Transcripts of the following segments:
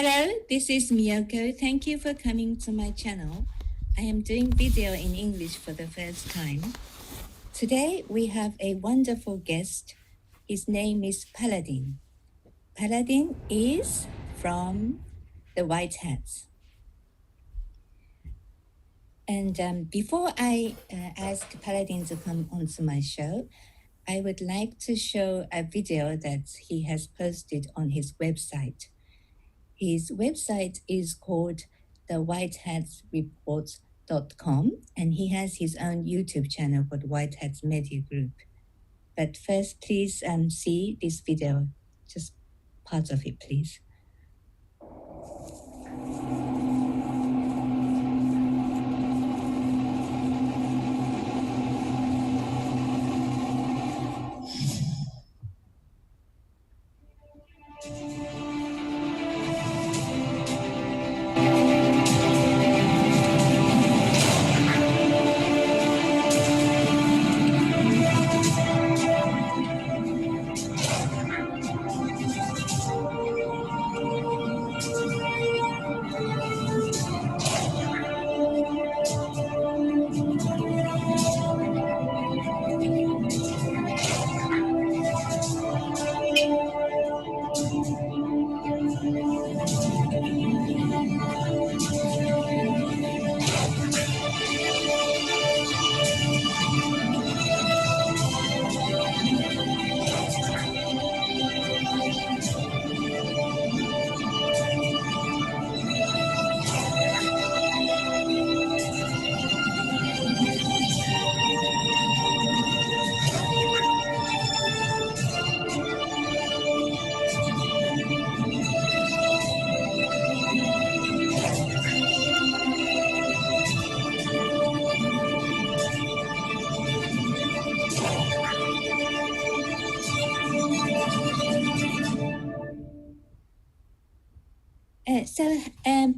Hello, this is Miyoko. Thank you for coming to my channel. I am doing video in English for the first time. Today we have a wonderful guest. His name is Paladin. Paladin is from the White Hats. And before I ask Paladin to come onto my show, I would like to show a video that he has posted on his website. His website is called thewhitehatsreports.com, and he has his own YouTube channel called White Hats Media Group. But first, please see this video, just parts of it, please.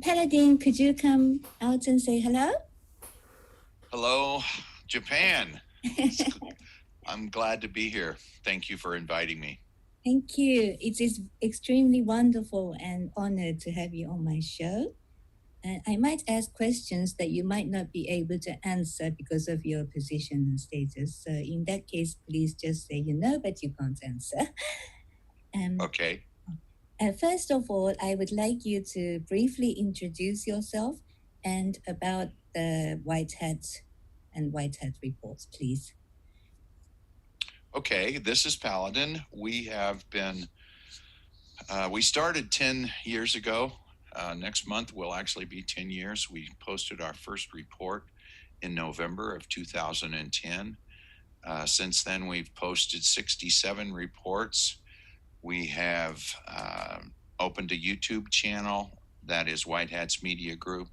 Paladin, could you come out and say hello? Hello, Japan. I'm glad to be here. Thank you for inviting me. Thank you. It is extremely wonderful and honored to have you on my show. I might ask questions that you might not be able to answer because of your position and status. So in that case, please just say you know, but you can't answer. Okay. First of all, I would like you to briefly introduce yourself and about the White Hat and White Hat reports, please. Okay, this is Paladin. We have been, we started 10 years ago. Next month will actually be 10 years. We posted our first report in November of 2010. Since then, we've posted 67 reports. We have opened a YouTube channel that is White Hats Media Group.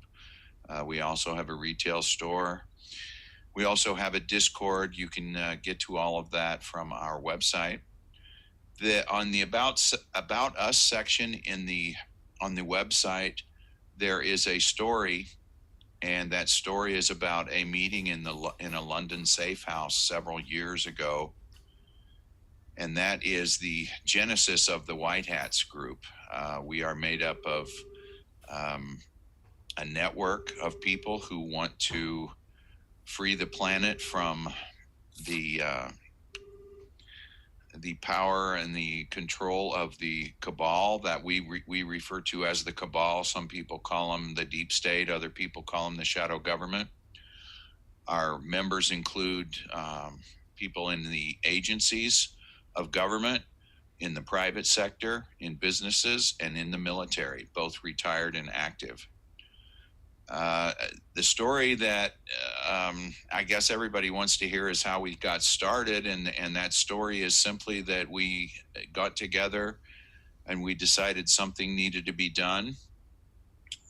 We also have a retail store. We also have a Discord. You can get to all of that from our website. On the About Us section on the website, there is a story, and that story is about a meeting in a London safe house several years ago. And that is the genesis of the White Hats group. We are made up of a network of people who want to free the planet from the power and the control of the cabal that we refer to as the cabal. Some people call them the deep state. Other people call them the shadow government. Our members include people in the agencies of government, in the private sector, in businesses, and in the military, both retired and active. The story that I guess everybody wants to hear is how we got started, and that story is simply that we got together and we decided something needed to be done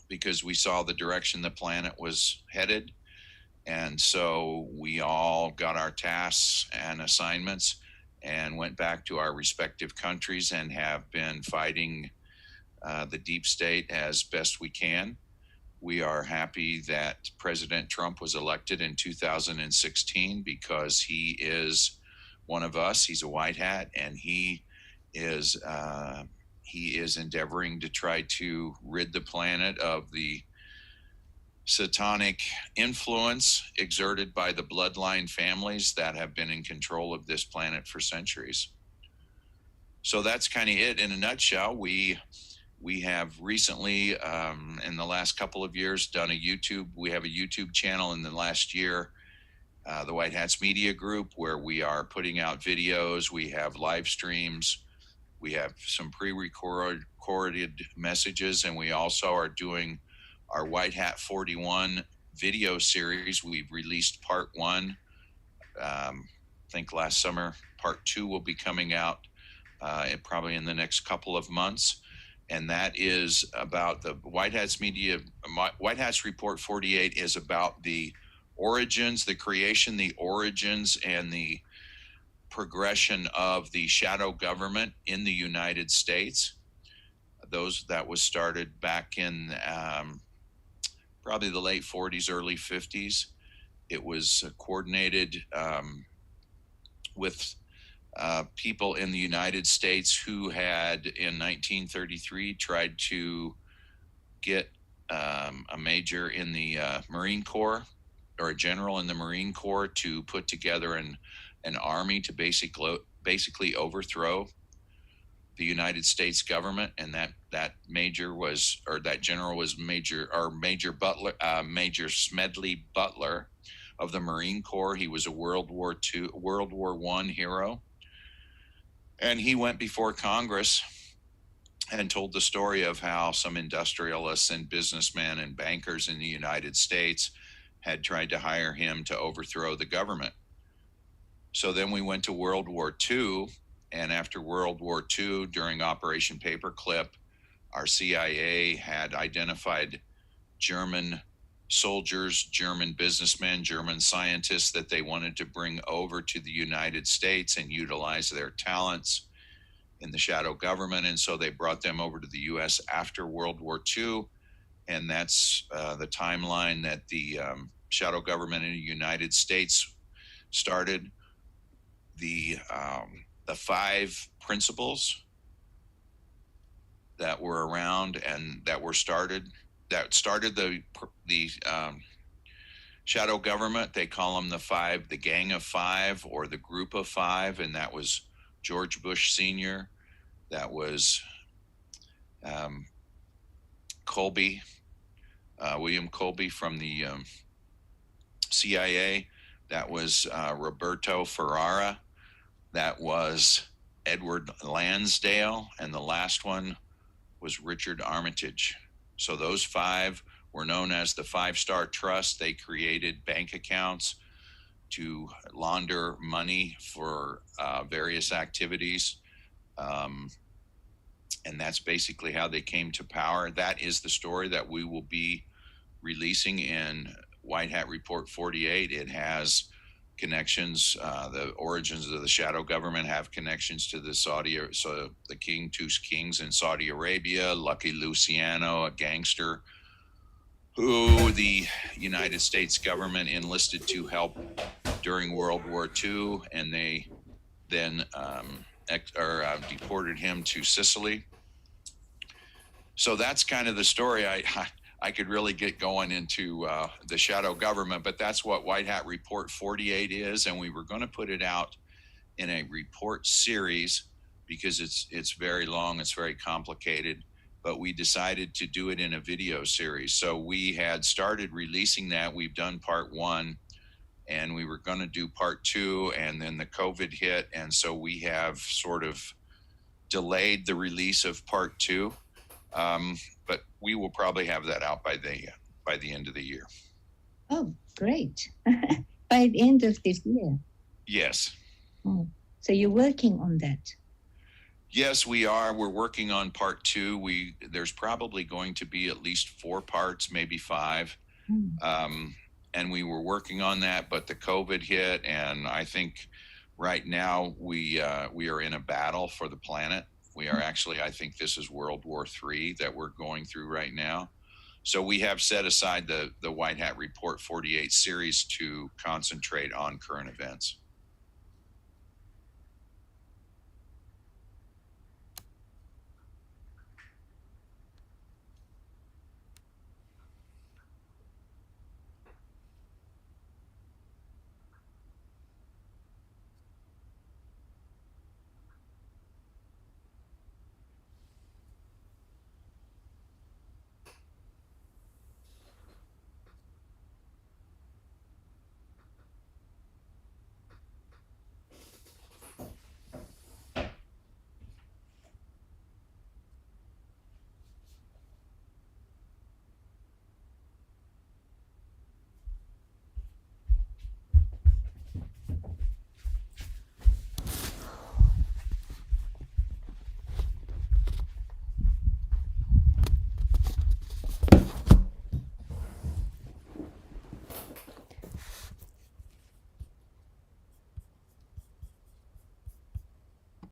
because we saw the direction the planet was headed. And so we all got our tasks and assignments and went back to our respective countries and have been fighting the deep state as best we can. We are happy that President Trump was elected in 2016 because he is one of us. He's a white hat, and he is he is endeavoring to try to rid the planet of the satanic influence exerted by the bloodline families that have been in control of this planet for centuries. So that's kind of it in a nutshell. We have recently, in the last couple of years, done a YouTube. We have a YouTube channel in the last year, the White Hats Media Group, where we are putting out videos. We have live streams. We have some pre-recorded messages, and we also are doing our White Hat 41 video series. We've released part one, I think last summer. Part two will be coming out probably in the next couple of months. And that is about the White Hats Report 48 is about the origins, the creation, the origins, and the progression of the shadow government in the United States. That was started back in probably the late 40s, early 50s. It was coordinated with people in the United States who had, in 1933, tried to get a major in the Marine Corps, or a general in the Marine Corps, to put together an army to basically overthrow the United States government. And that major was, or that general was Major Smedley Butler of the Marine Corps. He was a World War I hero. And he went before Congress and told the story of how some industrialists and businessmen and bankers in the United States had tried to hire him to overthrow the government. So then we went to World War II. And after World War II, during Operation Paperclip, our CIA had identified German soldiers, German businessmen, German scientists that they wanted to bring over to the United States and utilize their talents in the shadow government. And so they brought them over to the US after World War II. And that's the timeline that the shadow government in the United States started. The 5 principles that were around and that started the shadow government. They call them the Gang of Five, or the Group of Five, and that was George Bush Sr., that was Colby, William Colby from the CIA, that was Roberto Ferrara, that was Edward Lansdale, and the last one was Richard Armitage. So those 5 were known as the Five Star Trust. They created bank accounts to launder money for various activities. And that's basically how they came to power. That is the story that we will be releasing in White Hat Report 48. It has connections. The origins of the shadow government have connections to the two kings in Saudi Arabia, Lucky Luciano, a gangster who the United States government enlisted to help during World War II, and they then deported him to Sicily. So that's kind of the story. I could really get going into the shadow government, but that's what White Hat Report 48 is, and we were going to put it out in a report series because it's very long, it's very complicated, but we decided to do it in a video series. So we had started releasing that. We've done part 1, and we were going to do part 2, and then the COVID hit, and so we have sort of delayed the release of part 2. But we will probably have that out by the end of the year. Oh, great. By the end of this year? Yes. Oh, so you're working on that? Yes, we are. We're working on part 2. There's probably going to be at least 4 parts, maybe 5. And we were working on that, but the COVID hit, and I think right now we are in a battle for the planet. We are actually, I think this is World War III that we're going through right now. So we have set aside the White Hat Report 48 series to concentrate on current events.